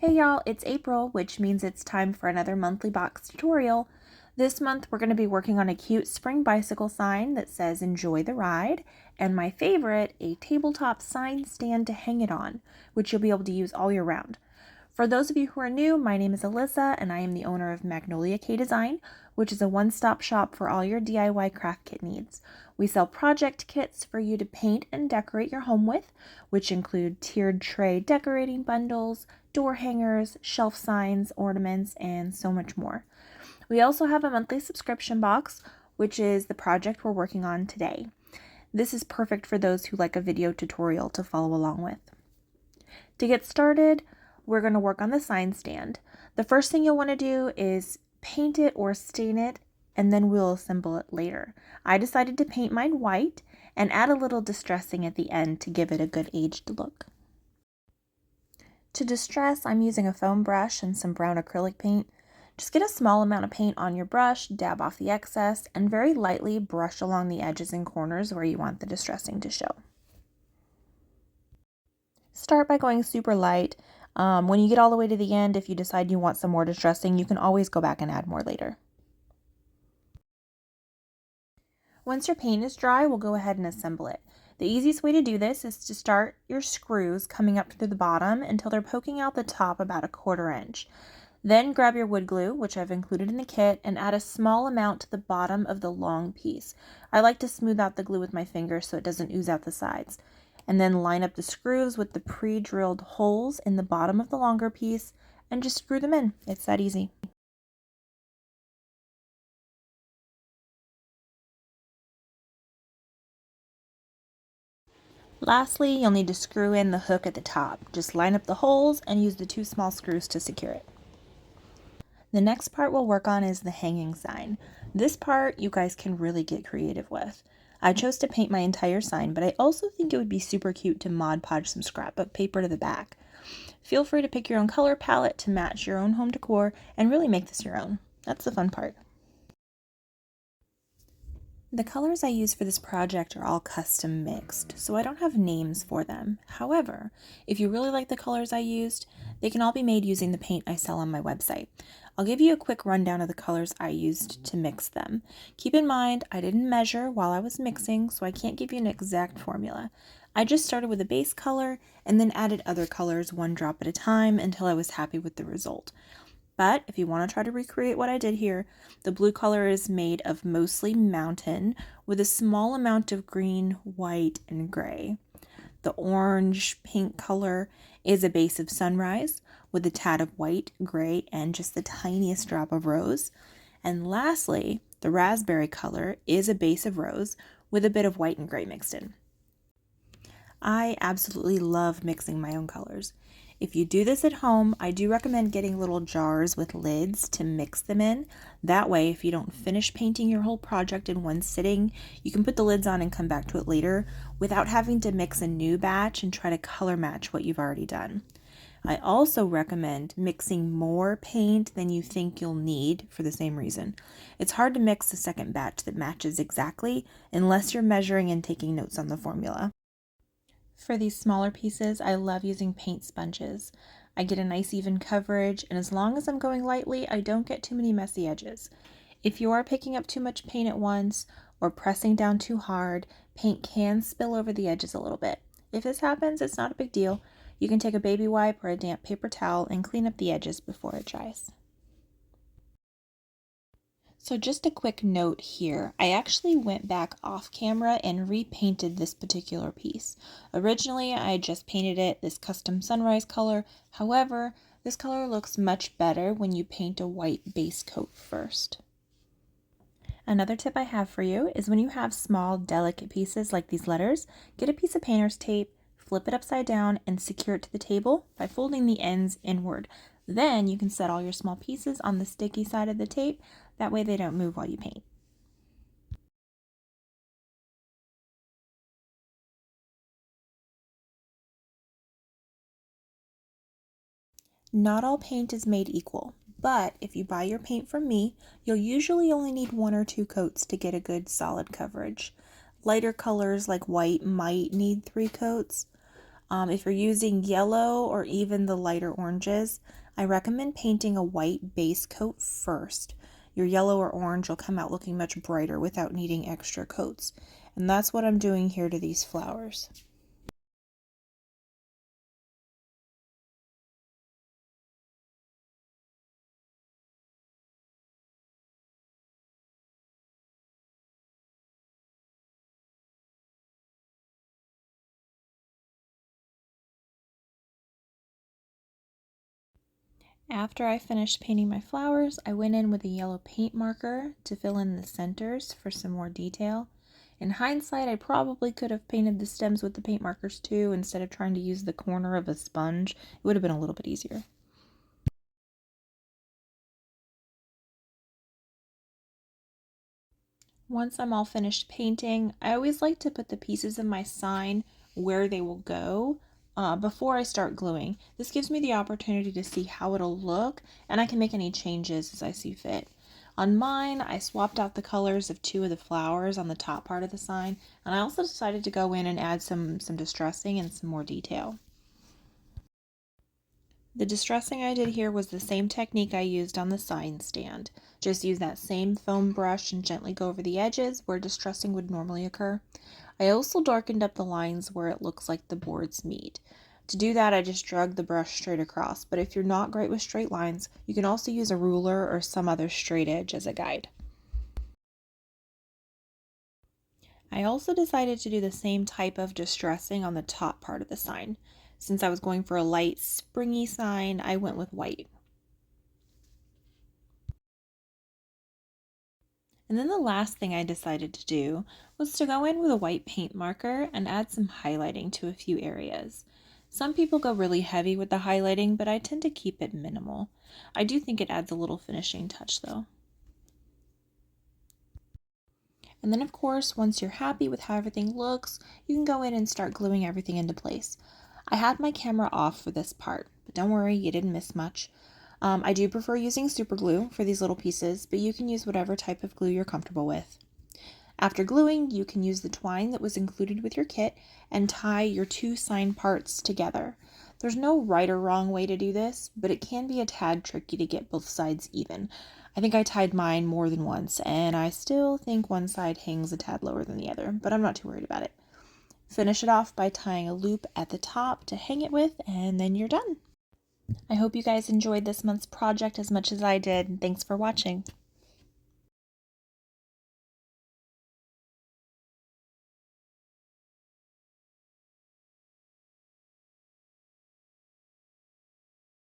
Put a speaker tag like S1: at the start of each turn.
S1: Hey y'all, it's April, which means it's time for another monthly box tutorial. This month we're going to be working on a cute spring bicycle sign that says enjoy the ride, and my favorite, a tabletop sign stand to hang it on, which you'll be able to use all year round. For those of you who are new, my name is Alyssa and I am the owner of Magnolia K Design, which is a one-stop shop for all your DIY craft kit needs. We sell project kits for you to paint and decorate your home with, which include tiered tray decorating bundles, door hangers, shelf signs, ornaments, and so much more. We also have a monthly subscription box, which is the project we're working on today. This is perfect for those who like a video tutorial to follow along with. To get started, we're going to work on the sign stand. The first thing you'll want to do is paint it or stain it, and then we'll assemble it later. I decided to paint mine white and add a little distressing at the end to give it a good aged look. To distress, I'm using a foam brush and some brown acrylic paint. Just get a small amount of paint on your brush, dab off the excess, and very lightly brush along the edges and corners where you want the distressing to show. Start by going super light. When you get all the way to the end, if you decide you want some more distressing, you can always go back and add more later. Once your paint is dry, we'll go ahead and assemble it. The easiest way to do this is to start your screws coming up through the bottom until they're poking out the top about 1/4 inch. Then grab your wood glue, which I've included in the kit, and add a small amount to the bottom of the long piece. I like to smooth out the glue with my fingers so it doesn't ooze out the sides. And then line up the screws with the pre-drilled holes in the bottom of the longer piece and just screw them in. It's that easy. Lastly, you'll need to screw in the hook at the top. Just line up the holes and use the 2 small screws to secure it. The next part we'll work on is the hanging sign. This part you guys can really get creative with. I chose to paint my entire sign, but I also think it would be super cute to Mod Podge some scrapbook paper to the back. Feel free to pick your own color palette to match your own home decor and really make this your own. That's the fun part. The colors I use for this project are all custom mixed, so I don't have names for them. However, if you really like the colors I used, they can all be made using the paint I sell on my website. I'll give you a quick rundown of the colors I used to mix them. Keep in mind, I didn't measure while I was mixing, so I can't give you an exact formula. I just started with a base color and then added other colors 1 drop at a time until I was happy with the result. But if you want to try to recreate what I did here, the blue color is made of mostly mountain with a small amount of green, white, and gray. The orange pink color is a base of sunrise with a tad of white, gray, and just the tiniest drop of rose. And lastly, the raspberry color is a base of rose with a bit of white and gray mixed in. I absolutely love mixing my own colors. If you do this at home, I do recommend getting little jars with lids to mix them in. That way, if you don't finish painting your whole project in one sitting, you can put the lids on and come back to it later without having to mix a new batch and try to color match what you've already done. I also recommend mixing more paint than you think you'll need for the same reason. It's hard to mix a second batch that matches exactly unless you're measuring and taking notes on the formula. For these smaller pieces, I love using paint sponges. I get a nice even coverage, and as long as I'm going lightly, I don't get too many messy edges. If you are picking up too much paint at once or pressing down too hard, paint can spill over the edges a little bit. If this happens, it's not a big deal. You can take a baby wipe or a damp paper towel and clean up the edges before it dries. So just a quick note here, I actually went back off camera and repainted this particular piece. Originally, I just painted it this custom sunrise color. However, this color looks much better when you paint a white base coat first. Another tip I have for you is when you have small, delicate pieces like these letters, get a piece of painter's tape, flip it upside down, and secure it to the table by folding the ends inward. Then you can set all your small pieces on the sticky side of the tape. That way they don't move while you paint. Not all paint is made equal, but if you buy your paint from me, you'll usually only need 1 or 2 coats to get a good solid coverage. Lighter colors like white might need 3 coats. If you're using yellow or even the lighter oranges, I recommend painting a white base coat first. Your yellow or orange will come out looking much brighter without needing extra coats. And that's what I'm doing here to these flowers. After I finished painting my flowers, I went in with a yellow paint marker to fill in the centers for some more detail. In hindsight, I probably could have painted the stems with the paint markers too, instead of trying to use the corner of a sponge. It would have been a little bit easier. Once I'm all finished painting, I always like to put the pieces of my sign where they will go before I start gluing. This gives me the opportunity to see how it'll look, and I can make any changes as I see fit. On mine, I swapped out the colors of two of the flowers on the top part of the sign, and I also decided to go in and add some distressing and some more detail. The distressing I did here was the same technique I used on the sign stand. Just use that same foam brush and gently go over the edges where distressing would normally occur. I also darkened up the lines where it looks like the boards meet. To do that, I just drug the brush straight across, but if you're not great with straight lines, you can also use a ruler or some other straight edge as a guide. I also decided to do the same type of distressing on the top part of the sign. Since I was going for a light, springy sign, I went with white. And then the last thing I decided to do was to go in with a white paint marker and add some highlighting to a few areas. Some people go really heavy with the highlighting, but I tend to keep it minimal. I do think it adds a little finishing touch though. And then of course, once you're happy with how everything looks, you can go in and start gluing everything into place. I had my camera off for this part, but don't worry, you didn't miss much. I do prefer using super glue for these little pieces, but you can use whatever type of glue you're comfortable with. After gluing, you can use the twine that was included with your kit and tie your two sign parts together. There's no right or wrong way to do this, but it can be a tad tricky to get both sides even. I think I tied mine more than once, and I still think one side hangs a tad lower than the other, but I'm not too worried about it. Finish it off by tying a loop at the top to hang it with, and then you're done. I hope you guys enjoyed this month's project as much as I did. Thanks for watching.